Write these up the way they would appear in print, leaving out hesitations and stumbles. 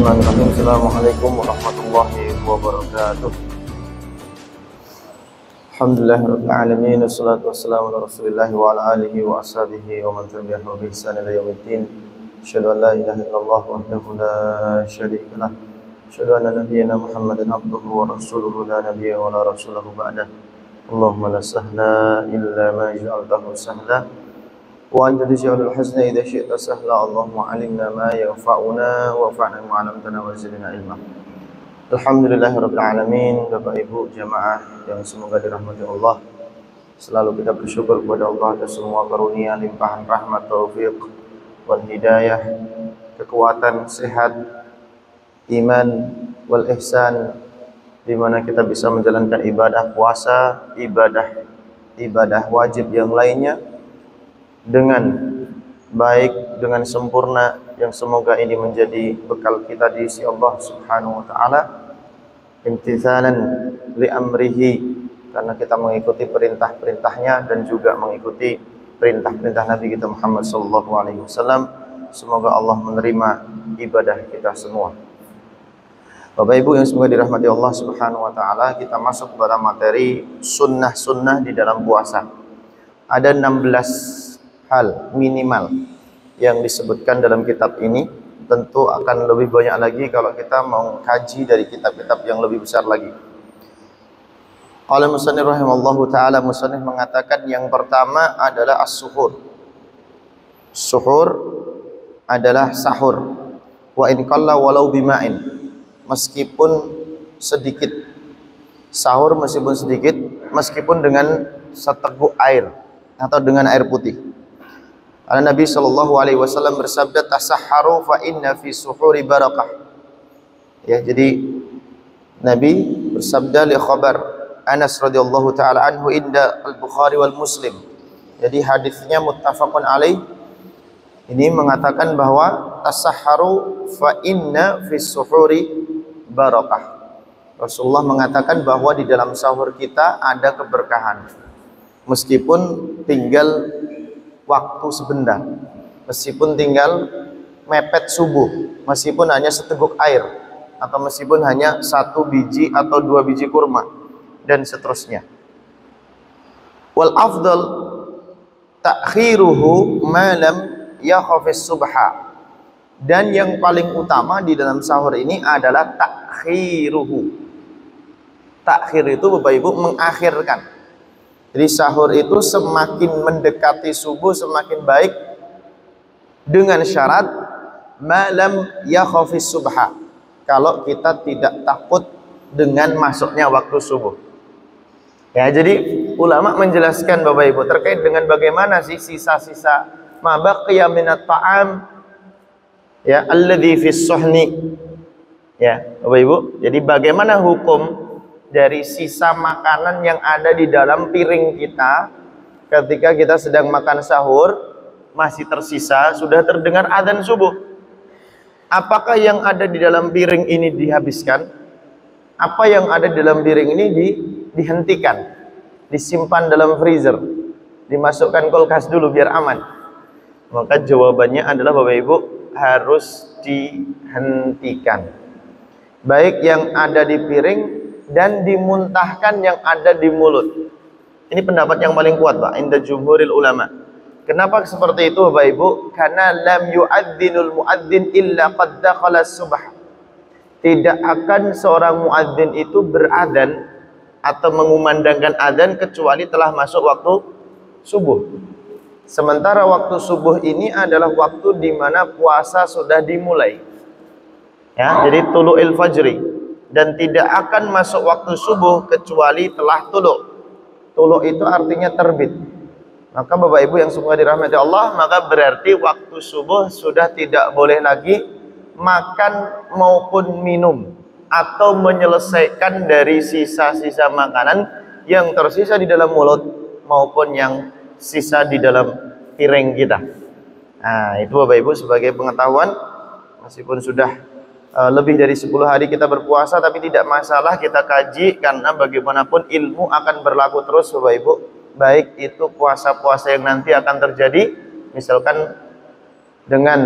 Bismillahirrahmanirrahim. Assalamualaikum warahmatullahi wabarakatuh. Alhamdulillahirabbil alamin, wassalatu wassalamu ala Rasulillah wa ala alihi wa ashabihi wa man tabi'ahu bi ihsan ila yaumiddin. Asyhadu an la ilaha illallah wahdahu la syarika lah. Asyhadu anna nabiyyana Muhammadan abduhu wa rasuluhu la nabiyya wa la rasulahu ba'dah. Allahumma la sahla illa ma ja'altahu sahla. Wa anta taj'alul hazna idza syi'ta sahla. Allahumma 'allimna ma yanfa'una wa fa'na ma 'allamtana wa zidna ilma. Alhamdulillahirabbil alamin. Bapak Ibu jamaah yang semoga dirahmati Allah, selalu kita bersyukur kepada Allah atas semua karunia, limpahan rahmat, taufik wal hidayah, kekuatan, sehat, iman wal ihsan, di mana kita bisa menjalankan ibadah puasa, ibadah wajib yang lainnya dengan baik, dengan sempurna, yang semoga ini menjadi bekal kita di sisi Allah Subhanahu wa taala, imtithalan li amrihi, karena kita mengikuti perintah-perintahnya dan juga mengikuti perintah-perintah Nabi kita Muhammad sallallahu alaihi wasallam. Semoga Allah menerima ibadah kita semua. Bapak Ibu yang semoga dirahmati Allah Subhanahu wa taala, kita masuk pada materi sunnah-sunnah di dalam puasa. Ada 16 hal minimal yang disebutkan dalam kitab ini. Tentu akan lebih banyak lagi kalau kita mau kaji dari kitab-kitab yang lebih besar lagi. Qala musannif rahimallahu taala, musannif mengatakan yang pertama adalah as-suhur. Suhur adalah sahur. Wa in qalla walau bima'in, meskipun sedikit. Sahur meskipun sedikit, meskipun dengan seteguk air atau dengan air putih. Karena Nabi sallallahu alaihi wasallam bersabda, tasahharu fa inna fi suhuri barakah. Ya, jadi Nabi bersabda li khabar Anas radhiyallahu taala anhu inda al-Bukhari wal Muslim. Jadi hadisnya muttafaqun alaih. Ini mengatakan bahwa tasahharu fa inna fi suhuri barakah. Rasulullah mengatakan bahwa di dalam sahur kita ada keberkahan. Meskipun tinggal waktu sebentar, meskipun tinggal mepet subuh, meskipun hanya seteguk air, atau meskipun hanya 1 biji atau 2 biji kurma, dan seterusnya. Wal afdal ta'khiruhu ma lam yakhafis subha. Dan yang paling utama di dalam sahur ini adalah ta'khiruhu. Takhir itu Bapak Ibu mengakhirkan. Jadi sahur itu semakin mendekati subuh semakin baik, dengan syarat malam yakhafis subha, kalau kita tidak takut dengan masuknya waktu subuh. Ya, jadi ulama menjelaskan Bapak Ibu terkait dengan bagaimana sih sisa-sisa ma baqiya minat ta'am, ya, alladzi fis suhni. Ya, Bapak Ibu, jadi bagaimana hukum dari sisa makanan yang ada di dalam piring kita ketika kita sedang makan sahur, masih tersisa, sudah terdengar adzan subuh. Apakah yang ada di dalam piring ini dihabiskan? Apa yang ada di dalam piring ini dihentikan, disimpan dalam freezer, dimasukkan kulkas dulu biar aman? Maka jawabannya adalah Bapak Ibu, harus dihentikan. Baik yang ada di piring dan dimuntahkan yang ada di mulut. Ini pendapat yang paling kuat, Pak, inda jumhuril ulama. Kenapa seperti itu Bapak Ibu? Karena lam yu'adzinul mu'adzin illa qad dakhala subh. Tidak akan seorang muadzin itu beradzan atau mengumandangkan adzan kecuali telah masuk waktu subuh. Sementara waktu subuh ini adalah waktu di mana puasa sudah dimulai. Ya, jadi tulu'il fajri. Dan tidak akan masuk waktu subuh kecuali telah tuluk. Tuluk itu artinya terbit. Maka Bapak Ibu yang semoga dirahmati Allah, maka berarti waktu subuh sudah tidak boleh lagi makan maupun minum, atau menyelesaikan dari sisa-sisa makanan yang tersisa di dalam mulut maupun yang sisa di dalam piring kita. Nah, itu Bapak Ibu sebagai pengetahuan, meskipun sudah lebih dari 10 hari kita berpuasa, tapi tidak masalah kita kaji, karena bagaimanapun ilmu akan berlaku terus Bapak Ibu. Baik itu puasa-puasa yang nanti akan terjadi, misalkan dengan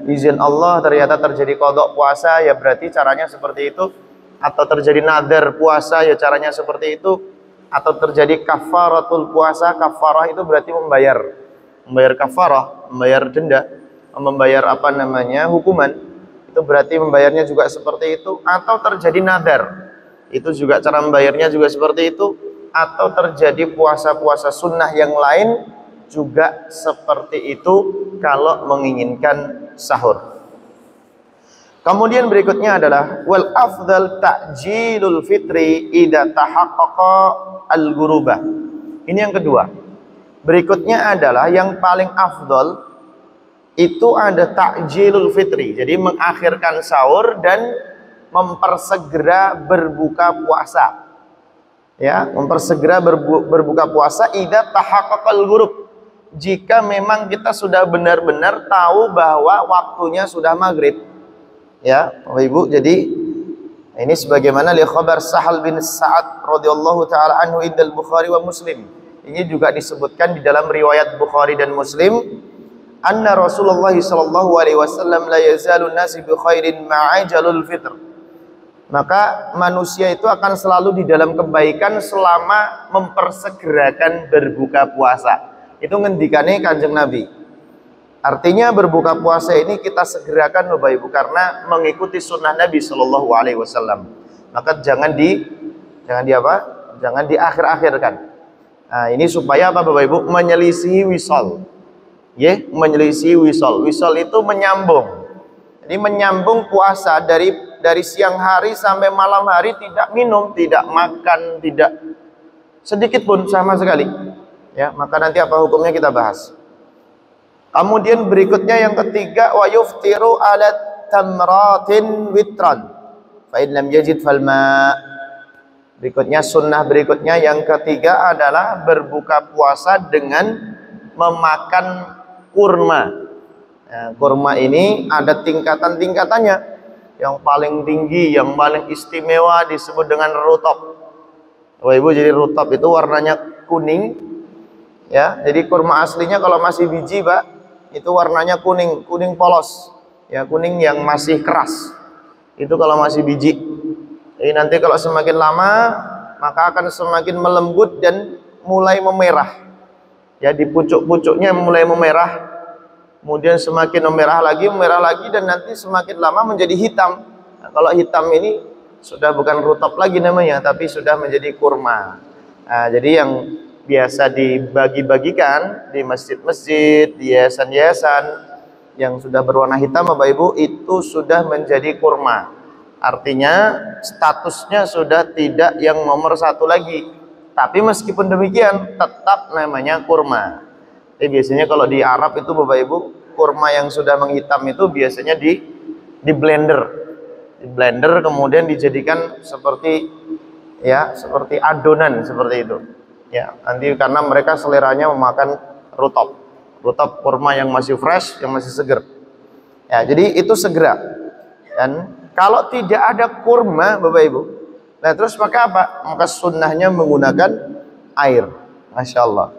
izin Allah ternyata terjadi qadha puasa, ya berarti caranya seperti itu. Atau terjadi nadar puasa, ya caranya seperti itu. Atau terjadi kafaratul puasa, kafarah itu berarti membayar kafarah, membayar denda, membayar hukuman. Itu berarti membayarnya juga seperti itu. Atau terjadi nadar, itu juga cara membayarnya juga seperti itu. Atau terjadi puasa-puasa sunnah yang lain juga seperti itu kalau menginginkan sahur. Kemudian berikutnya adalah wal afdal ta'jilul fitri idza tahaqqaqa al-ghurubah. Ini yang kedua. Berikutnya adalah yang paling afdal itu ada ta'jilul fitri. Jadi mengakhirkan sahur dan mempersegera berbuka puasa. Ya, mempersegera berbuka puasa idza tahaqqaqal ghurub. Jika memang kita sudah benar-benar tahu bahwa waktunya sudah maghrib, ya Bapak Ibu. Jadi ini sebagaimana li khabar Sahal bin Sa'ad radhiyallahu taala anhu indal Bukhari wa Muslim. Ini juga disebutkan di dalam riwayat Bukhari dan Muslim, anna Rasulullah sallallahu alaihi wasallam la yazalu nasi bi khairin ma'ajalul fitr. Maka manusia itu akan selalu di dalam kebaikan selama mempersegerakan berbuka puasa. Itu ngendikane Kanjeng Nabi. Artinya berbuka puasa ini kita segerakan Bapak Ibu karena mengikuti sunnah Nabi Shallallahu Alaihi Wasallam. Maka jangan diakhir-akhirkan. Nah, ini supaya apa Bapak Ibu? Menyelisihi wisol. Menyelisihi wisol. Wisol itu menyambung. Jadi menyambung puasa dari siang hari sampai malam hari, tidak minum, tidak makan, tidak sedikit pun sama sekali. Ya, maka nanti apa hukumnya kita bahas. Kemudian berikutnya yang ketiga, wa yuftiru ala tamratin witran fa in lam yajid falma. Berikutnya sunnah berikutnya yang ketiga adalah berbuka puasa dengan memakan kurma. Ya, kurma ini ada tingkatan-tingkatannya. Yang paling tinggi, yang paling istimewa disebut dengan rutab. Bapak Ibu, jadi rutab itu warnanya kuning. Ya, jadi kurma aslinya kalau masih biji, Pak, itu warnanya kuning polos. Ya, kuning yang masih keras. Itu kalau masih biji. Jadi nanti kalau semakin lama, maka akan semakin melembut dan mulai memerah. Ya, di pucuk-pucuknya mulai memerah. Kemudian semakin memerah lagi, dan nanti semakin lama menjadi hitam. Nah, kalau hitam ini sudah bukan rutab lagi namanya, tapi sudah menjadi kurma. Nah, jadi yang biasa dibagi-bagikan di masjid-masjid, di yayasan-yayasan yang sudah berwarna hitam Bapak Ibu, itu sudah menjadi kurma. Artinya statusnya sudah tidak yang nomor satu lagi. Tapi meskipun demikian tetap namanya kurma. Biasanya kalau di Arab itu Bapak Ibu, kurma yang sudah menghitam itu biasanya di blender. Di blender kemudian dijadikan seperti adonan seperti itu. Ya, nanti karena mereka seleranya memakan rutab kurma yang masih fresh, yang masih seger. Ya, jadi itu segera. Dan kalau tidak ada kurma Bapak Ibu, nah terus maka apa? Maka sunnahnya menggunakan air. Masya Allah.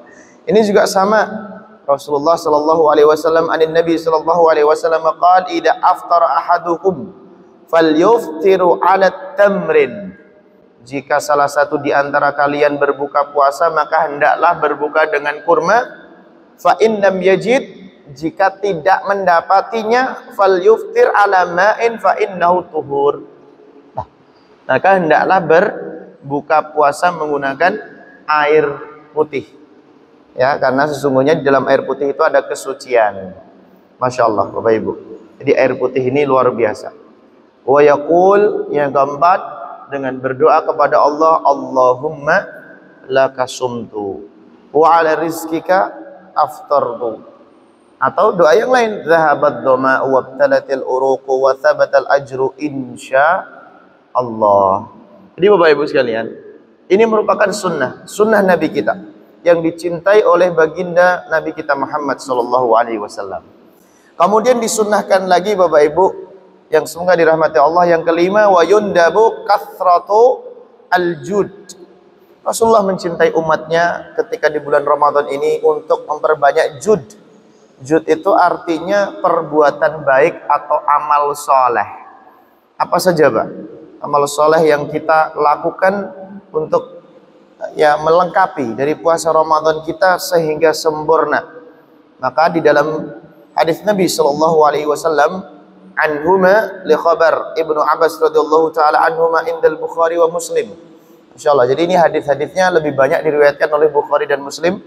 Ini juga sama. Rasulullah sallallahu alaihi wasallam anin Nabi sallallahu alaihi wasallam qala idza aftara ahadukum falyuftiru ala tamrin. Jika salah satu di antara kalian berbuka puasa, maka hendaklah berbuka dengan kurma. Fa in lam yajid, jika tidak mendapatinya, falyuftir ala ma'in fa innahu tuhur. Nah, maka hendaklah berbuka puasa menggunakan air putih. Ya, karena sesungguhnya di dalam air putih itu ada kesucian. Masya Allah Bapak Ibu. Jadi air putih ini luar biasa. Wa yaqul, yang keempat, dengan berdoa kepada Allah, Allahumma laka sumtu wa ala rizkika aftartu. Atau doa yang lain, zahabat doma wa btalatil uruqu wa thabatal ajru insya Allah. Jadi Bapak Ibu sekalian, ini merupakan sunnah Nabi kita yang dicintai oleh baginda Nabi kita Muhammad sallallahu alaihi wasallam. Kemudian disunnahkan lagi Bapak Ibu yang semoga dirahmati Allah, yang kelima, wa yundabu kathratu al-jud. Rasulullah mencintai umatnya ketika di bulan Ramadan ini untuk memperbanyak jud. Jud itu artinya perbuatan baik atau amal soleh. Apa saja, Pak? Amal soleh yang kita lakukan untuk melengkapi dari puasa Ramadan kita sehingga sempurna. Maka di dalam hadis Nabi sallallahu alaihi wasallam, anhuma li khabar Ibnu Abbas radhiyallahu taala anhuma indal Bukhari wa Muslim. Insyaallah. Jadi ini hadis-hadisnya lebih banyak diriwayatkan oleh Bukhari dan Muslim.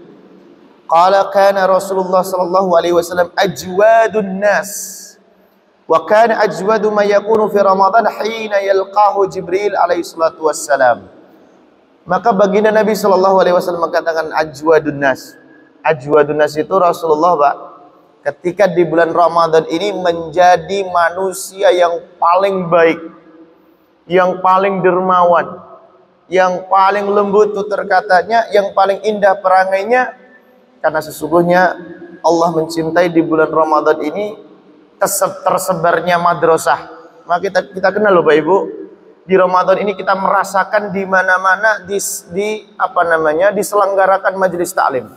Qala kana Rasulullah sallallahu alaihi wasallam ajwadun nas wa kana ajwadu ma yakunu fi Ramadan hina yalqahu Jibril alaihi salatu wassalam. Maka baginda Nabi sallallahu alaihi wasallam mengatakan ajwadun nas. Ajwadun nas itu Rasulullah, Pak, ketika di bulan Ramadan ini menjadi manusia yang paling baik, yang paling dermawan, yang paling lembut tutur katanya, yang paling indah perangainya. Karena sesungguhnya Allah mencintai di bulan Ramadan ini tersebarnya madrasah. Maka kita kenal loh Bapak Ibu, di Ramadan ini kita merasakan di mana-mana diselenggarakan majelis taklim.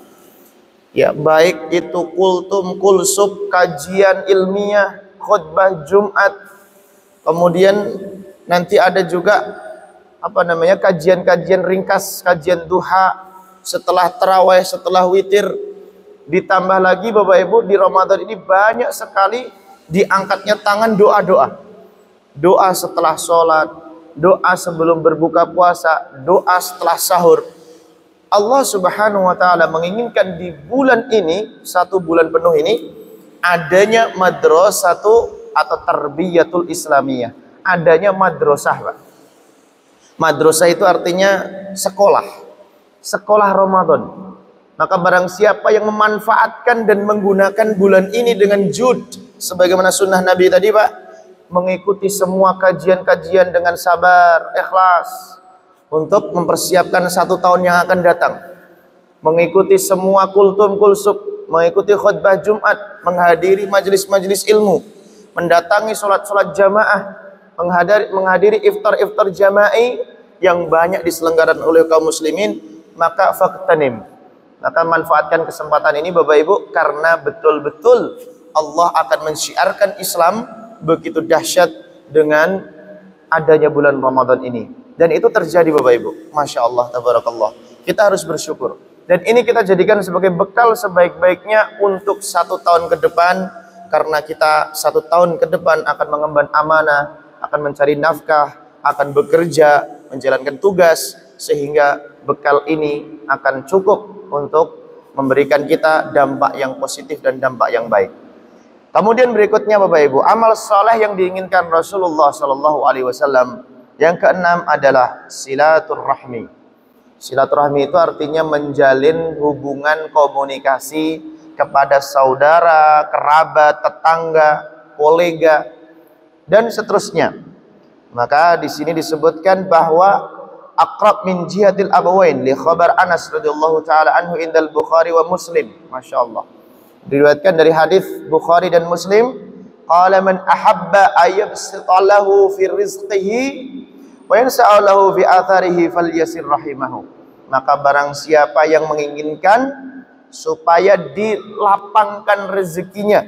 Ya, baik itu kultum, kulsub, kajian ilmiah, khutbah Jumat. Kemudian nanti ada juga kajian-kajian ringkas, kajian duha, setelah tarawih, setelah witir. Ditambah lagi Bapak Ibu, di Ramadan ini banyak sekali diangkatnya tangan doa-doa. Doa setelah sholat, doa sebelum berbuka puasa, doa setelah sahur. Allah Subhanahu wa taala menginginkan di bulan ini, 1 bulan penuh ini, adanya madrasatu atau tarbiyatul islamiyah. Adanya madrasah, Pak. Madrasah itu artinya sekolah. Sekolah Ramadan. Maka barang siapa yang memanfaatkan dan menggunakan bulan ini dengan jud, sebagaimana sunnah Nabi tadi, Pak, mengikuti semua kajian-kajian dengan sabar, ikhlas, untuk mempersiapkan 1 tahun yang akan datang. Mengikuti semua kultum kulsub, mengikuti khutbah Jumat, menghadiri majelis-majelis ilmu, mendatangi sholat-sholat jamaah, menghadiri iftar-iftar jama'i yang banyak diselenggarakan oleh kaum muslimin. Maka faktanim, maka manfaatkan kesempatan ini Bapak Ibu, karena betul-betul Allah akan mensyiarkan Islam begitu dahsyat dengan adanya bulan Ramadan ini. Dan itu terjadi Bapak Ibu, Masya Allah, tabarakallah. Kita harus bersyukur. Dan ini kita jadikan sebagai bekal sebaik-baiknya untuk 1 tahun ke depan. Karena kita 1 tahun ke depan akan mengemban amanah, akan mencari nafkah, akan bekerja, menjalankan tugas, sehingga bekal ini akan cukup untuk memberikan kita dampak yang positif dan dampak yang baik. Kemudian berikutnya Bapak Ibu, amal soleh yang diinginkan Rasulullah Sallallahu Alaihi Wasallam yang keenam adalah silaturahmi. Silaturahmi itu artinya menjalin hubungan komunikasi kepada saudara, kerabat, tetangga, kolega, dan seterusnya. Maka di sini disebutkan bahwa aqrab min jihadil abawain li khabar Anas radhiyallahu taala anhu indal Bukhari wa Muslim. Masya Allah. Diriwayatkan dari hadis Bukhari dan Muslim, qala man ahabba ayyabsitalahu fi rizqihi wa yansa'alahu fi atharihi falyasir rahimahu. Maka barang siapa yang menginginkan supaya dilapangkan rezekinya,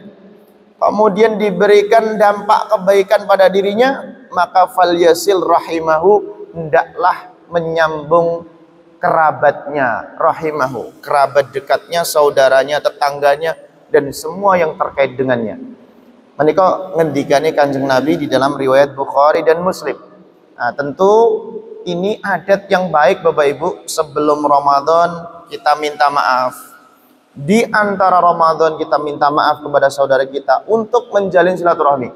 kemudian diberikan dampak kebaikan pada dirinya, maka falyasil rahimahu, hendaklah menyambung kerabatnya, rahimahu, kerabat dekatnya, saudaranya, tetangganya, dan semua yang terkait dengannya. Menika ngendikane Kanjeng Nabi di dalam riwayat Bukhari dan Muslim. Nah, tentu ini adat yang baik Bapak Ibu, sebelum Ramadan kita minta maaf. Di antara Ramadan kita minta maaf kepada saudara kita untuk menjalin silaturahmi.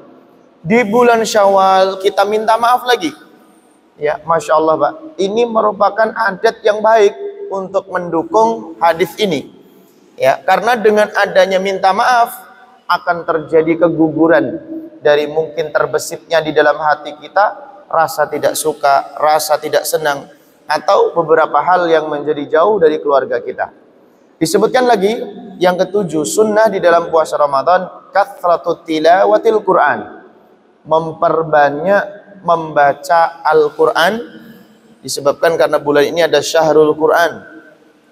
Di bulan Syawal kita minta maaf lagi. Ya, Masya Allah Pak, ini merupakan adat yang baik untuk mendukung hadis ini. Ya, karena dengan adanya minta maaf akan terjadi keguguran dari mungkin terbesitnya di dalam hati kita rasa tidak suka, rasa tidak senang, atau beberapa hal yang menjadi jauh dari keluarga kita. Disebutkan lagi yang ketujuh, sunnah di dalam puasa Ramadan, kathratut tilawatil Quran, memperbanyak membaca Al-Quran, disebabkan karena bulan ini ada syahrul Quran,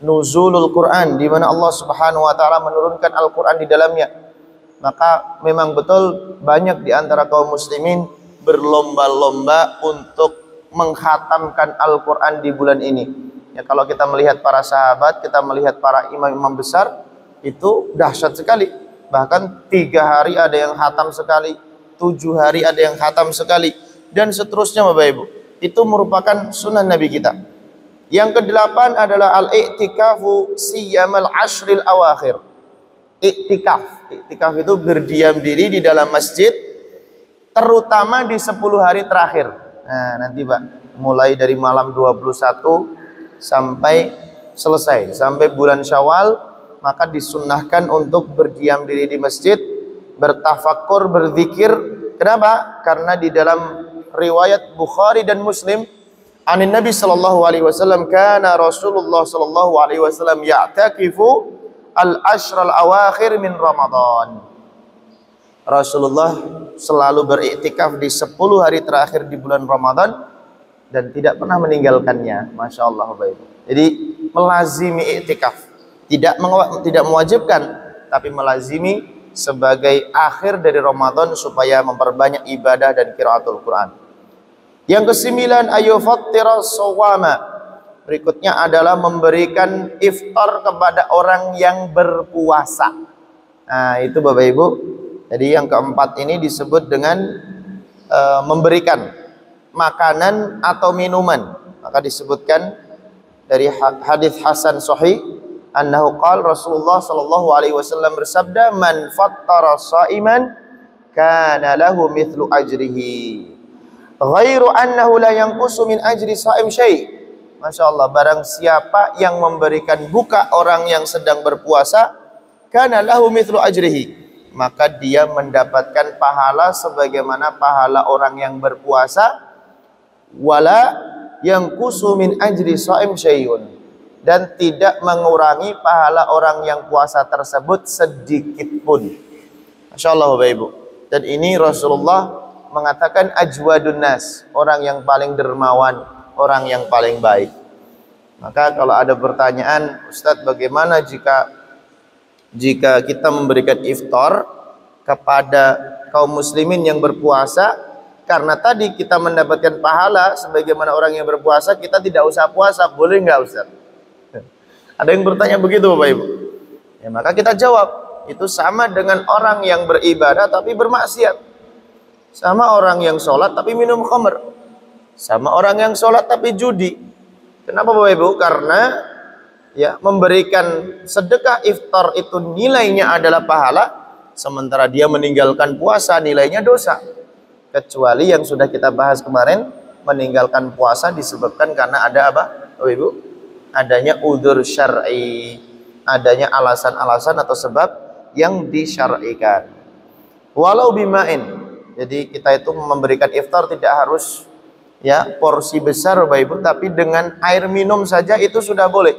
nuzulul Quran, di mana Allah Subhanahu wa taala menurunkan Al-Quran di dalamnya. Maka memang betul banyak di antara kaum muslimin berlomba-lomba untuk menghatamkan Al-Quran di bulan ini. Ya, kalau kita melihat para sahabat, kita melihat para imam-imam besar, itu dahsyat sekali. Bahkan 3 hari ada yang khatam sekali, 7 hari ada yang khatam sekali, dan seterusnya Bapak Ibu. Itu merupakan sunnah Nabi kita. Yang ke-8 adalah al-i'tikafu siyamal ashril awakhir. Iktikaf. Iktikaf itu berdiam diri di dalam masjid, terutama di 10 hari terakhir. Nah, nanti Pak, mulai dari malam 21 sampai selesai, sampai bulan Syawal, maka disunnahkan untuk berdiam diri di masjid, bertafakkur, berzikir. Kenapa? Karena di dalam riwayat Bukhari dan Muslim, anin Nabi sallallahu alaihi wasallam, kana Rasulullah sallallahu alaihi wasallam ya'takifu al-ashral awakhir min Ramadan. Rasulullah selalu beriktikaf di 10 hari terakhir di bulan Ramadan dan tidak pernah meninggalkannya. Masya Allah Bapak Ibu. Jadi melazimi iktikaf, tidak mewajibkan, tapi melazimi sebagai akhir dari Ramadan supaya memperbanyak ibadah dan qiraatul Quran. Yang ke-9, ayufattira shawama. Berikutnya adalah memberikan iftar kepada orang yang berpuasa. Nah, itu Bapak Ibu. Jadi yang keempat ini disebut dengan memberikan makanan atau minuman. Maka disebutkan dari hadis Hasan Sahih, annahu qala Rasulullah sallallahu alaihi wasallam bersabda, man fattara shaiman kana lahu mithlu ajrihi ghairu annahu la yanqusu min ajri shaim syai'. Masya Allah, barang siapa yang memberikan buka orang yang sedang berpuasa, kana lahu mithlu ajrihi, maka dia mendapatkan pahala sebagaimana pahala orang yang berpuasa, wala yanqusu min ajri shaim syai'un, dan tidak mengurangi pahala orang yang puasa tersebut sedikit pun. Masya Allah Bapak Ibu. Dan ini Rasulullah mengatakan ajwadun nas, orang yang paling dermawan, orang yang paling baik. Maka kalau ada pertanyaan, Ustadz, bagaimana jika kita memberikan iftar kepada kaum muslimin yang berpuasa, karena tadi kita mendapatkan pahala sebagaimana orang yang berpuasa, kita tidak usah puasa, boleh nggak Ustadz? Ada yang bertanya begitu Bapak Ibu. Ya, maka kita jawab, itu sama dengan orang yang beribadah tapi bermaksiat, sama orang yang sholat tapi minum khamr, sama orang yang sholat tapi judi. Kenapa Bapak Ibu? Karena ya, memberikan sedekah iftar itu nilainya adalah pahala, sementara dia meninggalkan puasa nilainya dosa. Kecuali yang sudah kita bahas kemarin, meninggalkan puasa disebabkan karena ada apa Bapak Ibu? Adanya udzur syar'i, adanya alasan-alasan atau sebab yang disyar'ikan. Walau bimain. Jadi kita itu memberikan iftar tidak harus ya porsi besar Bapak Ibu, tapi dengan air minum saja itu sudah boleh.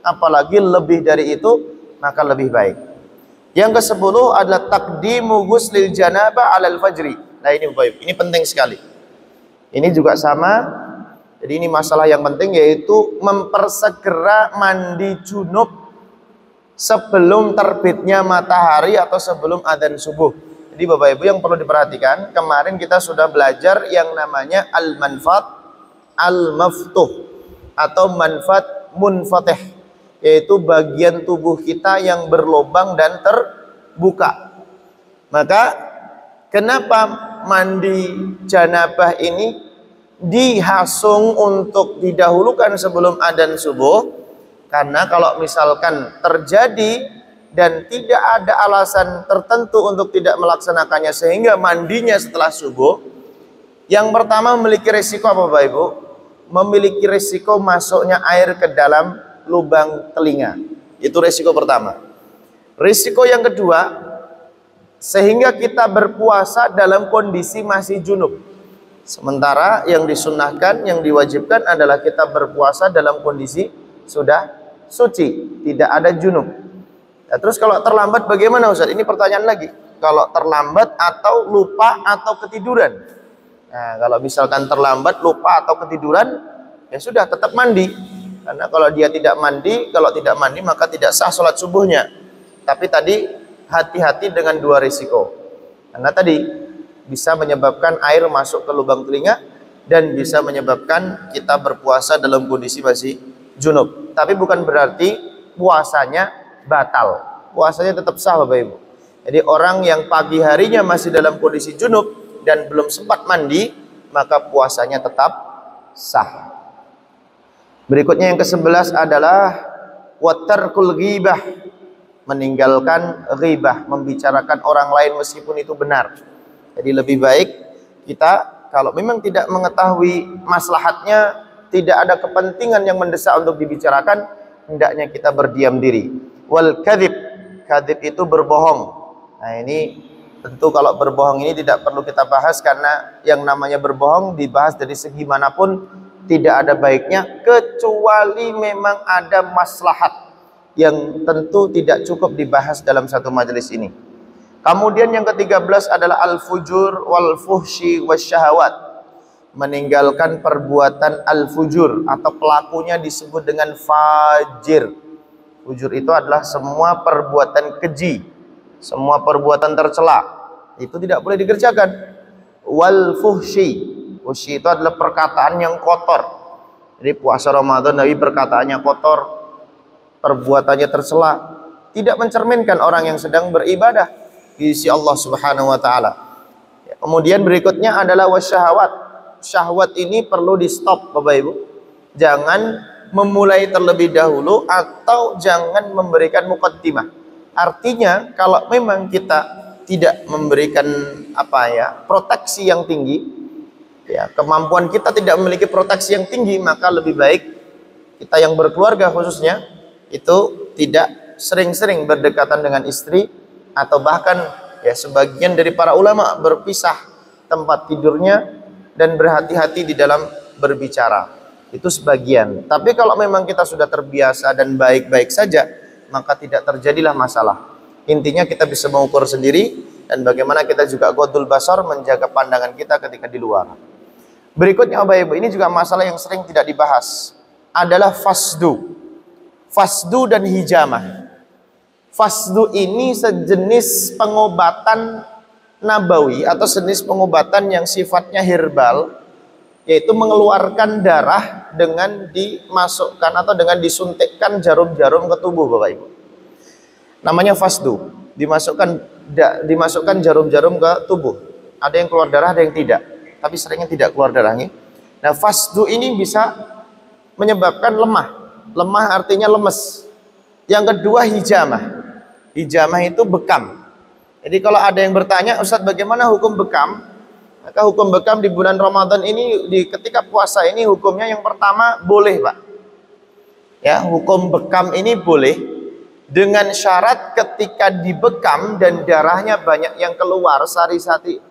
Apalagi lebih dari itu maka lebih baik. Yang ke-10 adalah taqdimu ghuslil janabah 'alal fajri. Nah ini Bapak Ibu, ini penting sekali. Ini juga sama. Jadi ini masalah yang penting, yaitu mempersegera mandi junub sebelum terbitnya matahari atau sebelum adzan subuh. Jadi Bapak Ibu yang perlu diperhatikan, kemarin kita sudah belajar yang namanya al-manfat al-maftuh atau manfat munfatih, yaitu bagian tubuh kita yang berlubang dan terbuka. Maka kenapa mandi janabah ini dihasung untuk didahulukan sebelum adzan subuh? Karena kalau misalkan terjadi dan tidak ada alasan tertentu untuk tidak melaksanakannya sehingga mandinya setelah subuh, yang pertama memiliki risiko apa Bapak Ibu? Memiliki risiko masuknya air ke dalam lubang telinga. Itu risiko pertama. Risiko yang kedua, sehingga kita berpuasa dalam kondisi masih junub. Sementara yang disunnahkan, yang diwajibkan adalah kita berpuasa dalam kondisi sudah suci, tidak ada junub. Nah, terus kalau terlambat bagaimana Ustaz? Ini pertanyaan lagi. Kalau terlambat atau lupa atau ketiduran. Nah, kalau misalkan terlambat, lupa atau ketiduran, ya sudah tetap mandi. Karena kalau dia tidak mandi, kalau tidak mandi maka tidak sah sholat subuhnya. Tapi tadi hati-hati dengan dua risiko. Karena tadi bisa menyebabkan air masuk ke lubang telinga dan bisa menyebabkan kita berpuasa dalam kondisi masih junub. Tapi bukan berarti puasanya batal. Puasanya tetap sah Bapak Ibu. Jadi orang yang pagi harinya masih dalam kondisi junub dan belum sempat mandi, maka puasanya tetap sah. Berikutnya yang ke-11 adalah watarkul ghibah, meninggalkan ghibah, membicarakan orang lain meskipun itu benar. Jadi lebih baik kita kalau memang tidak mengetahui maslahatnya, tidak ada kepentingan yang mendesak untuk dibicarakan, hendaknya kita berdiam diri. Wal kadhib, kadhib itu berbohong. Nah ini tentu kalau berbohong ini tidak perlu kita bahas, karena yang namanya berbohong dibahas dari segi manapun tidak ada baiknya, kecuali memang ada maslahat yang tentu tidak cukup dibahas dalam satu majelis ini. Kemudian yang ke-13 adalah al-fujur wal fuhshi wasyahawat, meninggalkan perbuatan al-fujur atau pelakunya disebut dengan fajir. Fujur itu adalah semua perbuatan keji, semua perbuatan tercela, itu tidak boleh dikerjakan. Wal fuhshi, fuhshi itu adalah perkataan yang kotor. Jadi puasa Ramadan Nabi perkataannya kotor, perbuatannya tercela, tidak mencerminkan orang yang sedang beribadah di sisi Allah Subhanahu wa taala. Kemudian berikutnya adalah wasyahawat. Syahwat ini perlu di stop Bapak Ibu. Jangan memulai terlebih dahulu atau jangan memberikan muqaddimah. Artinya kalau memang kita tidak memberikan proteksi yang tinggi, ya, kemampuan kita tidak memiliki proteksi yang tinggi, maka lebih baik kita yang berkeluarga khususnya itu tidak sering-sering berdekatan dengan istri, atau bahkan ya sebagian dari para ulama berpisah tempat tidurnya dan berhati-hati di dalam berbicara. Itu sebagian. Tapi kalau memang kita sudah terbiasa dan baik-baik saja, maka tidak terjadilah masalah. Intinya kita bisa mengukur sendiri, dan bagaimana kita juga ghadul basar, menjaga pandangan kita ketika di luar. Berikutnya Bapak Ibu, ini juga masalah yang sering tidak dibahas, adalah fasdu. Fasdu dan hijamah. Fasdu ini sejenis pengobatan nabawi atau sejenis pengobatan yang sifatnya herbal, yaitu mengeluarkan darah dengan dimasukkan atau dengan disuntikkan jarum-jarum ke tubuh Bapak Ibu. Namanya fasdu, dimasukkan jarum-jarum ke tubuh. Ada yang keluar darah, ada yang tidak, tapi seringnya tidak keluar darahnya. Nah, fasdu ini bisa menyebabkan lemah. Lemah artinya lemes. Yang kedua hijamah. Hijamah itu bekam. Jadi kalau ada yang bertanya, Ustadz bagaimana hukum bekam? Maka hukum bekam di bulan Ramadan ini, ketika puasa ini, hukumnya yang pertama boleh Pak. Ya, hukum bekam ini boleh, dengan syarat ketika dibekam dan darahnya banyak yang keluar, sari-sari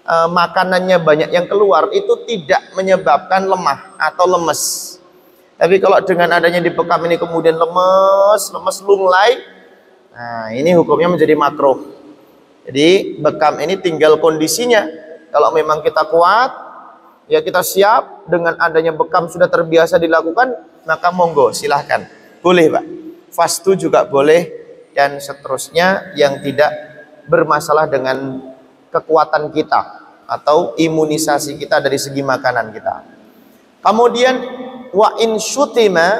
makanannya banyak yang keluar, itu tidak menyebabkan lemah atau lemes. Tapi kalau dengan adanya dibekam ini kemudian lemes lunglai, nah ini hukumnya menjadi makruh. Jadi bekam ini tinggal kondisinya. Kalau memang kita kuat, ya kita siap, dengan adanya bekam sudah terbiasa dilakukan, maka monggo silahkan, boleh Pak. Fastu juga boleh, dan seterusnya yang tidak bermasalah dengan kekuatan kita atau imunisasi kita dari segi makanan kita. Kemudian wa in syutima,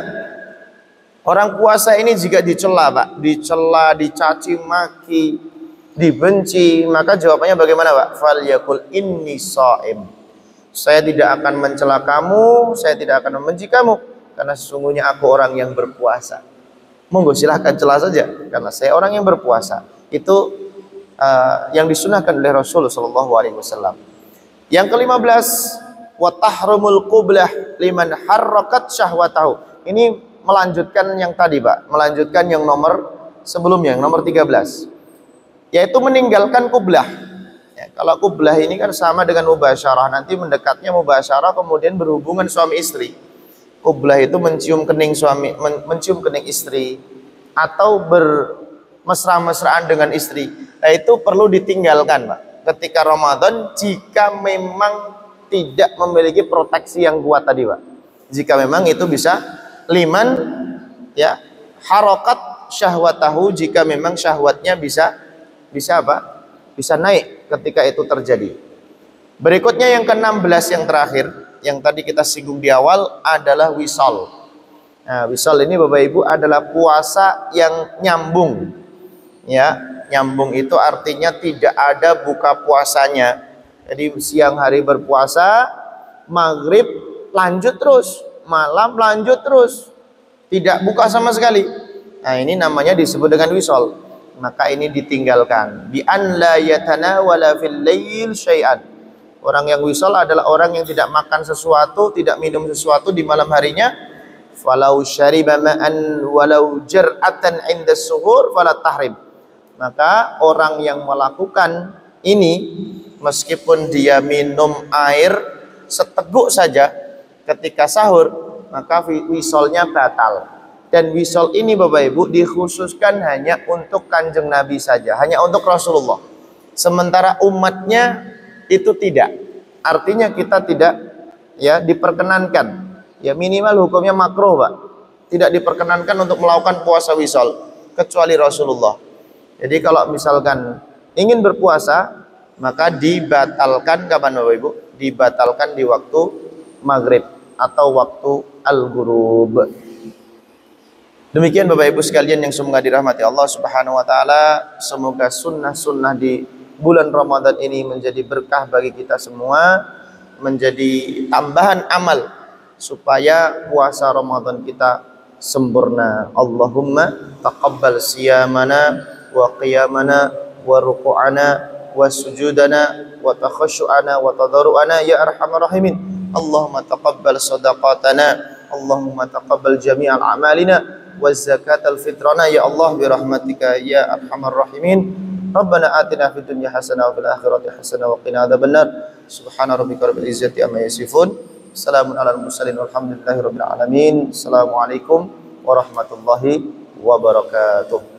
orang puasa ini jika dicela Pak, dicela, dicaci maki, dibenci, maka jawabannya bagaimana Pak? Fal yakul inni shaim. Saya tidak akan mencela kamu, saya tidak akan membenci kamu, karena sesungguhnya aku orang yang berpuasa. Monggo silahkan celah saja, karena saya orang yang berpuasa. Itu yang disunahkan oleh Rasul sallallahu alaihi wasallam. Yang ke-15, wa tahrumul qublah liman harrakat syahwatahu. Ini melanjutkan yang tadi Pak, melanjutkan yang nomor sebelumnya, yang nomor 13. Yaitu meninggalkan qublah. Ya, kalau qublah ini kan sama dengan mubasyarah, nanti mendekatnya mubasyarah kemudian berhubungan suami istri. Qublah itu mencium kening suami, mencium kening istri, atau bermesra-mesraan dengan istri. Nah, itu perlu ditinggalkan Pak ketika Ramadan, jika memang tidak memiliki proteksi yang kuat tadi Pak. Jika memang itu bisa liman ya harokat syahwatahu, jika memang syahwatnya bisa apa? Bisa naik ketika itu terjadi. Berikutnya yang ke-16 yang terakhir, yang tadi kita singgung di awal adalah wisal. Nah, wisal ini Bapak Ibu adalah puasa yang nyambung. Ya, nyambung itu artinya tidak ada buka puasanya. Jadi siang hari berpuasa, maghrib lanjut terus, malam lanjut terus, tidak buka sama sekali. Nah, ini namanya disebut dengan wisal. Maka ini ditinggalkan. Bi an la yatanawala fil lail syai'an. Orang yang wisal adalah orang yang tidak makan sesuatu, tidak minum sesuatu di malam harinya. Falau syariba ma'an walau jar'atan 'inda suhur fala tahrim. Maka orang yang melakukan ini, meskipun dia minum air seteguk saja ketika sahur, maka wisalnya batal. Dan wisal ini Bapak Ibu dikhususkan hanya untuk Kanjeng Nabi saja, hanya untuk Rasulullah. Sementara umatnya itu tidak. Artinya kita tidak ya diperkenankan. Ya minimal hukumnya makruh, Pak. Tidak diperkenankan untuk melakukan puasa wisal kecuali Rasulullah. Jadi kalau misalkan ingin berpuasa, maka dibatalkan kapan Bapak Ibu? Dibatalkan di waktu maghrib atau waktu al-ghurub. Demikian Bapak Ibu sekalian yang semoga dirahmati Allah Subhanahu wa taala. Semoga sunnah-sunnah di bulan Ramadan ini menjadi berkah bagi kita semua, menjadi tambahan amal supaya puasa Ramadan kita sempurna. Allahumma taqabbal siyamana wa qiyamana wa ruku'ana wa sujudana wa takhashu'ana wa tadarru'ana ya arhamar rahimin. Allahumma taqabbal sadaqatana, Allahumma taqabbal jami'al a'malina wa zakatal fitrana ya Allah bi rahmatika ya arhamar rahimin. Rabbana atina fid dunya hasanah wa fil akhirati hasanah wa qina adzabannar. Subhana rabbika rabbil izzati amma yasifun. Salamun alal mursalin walhamdulillahi rabbil alamin. Assalamualaikum warahmatullahi wabarakatuh.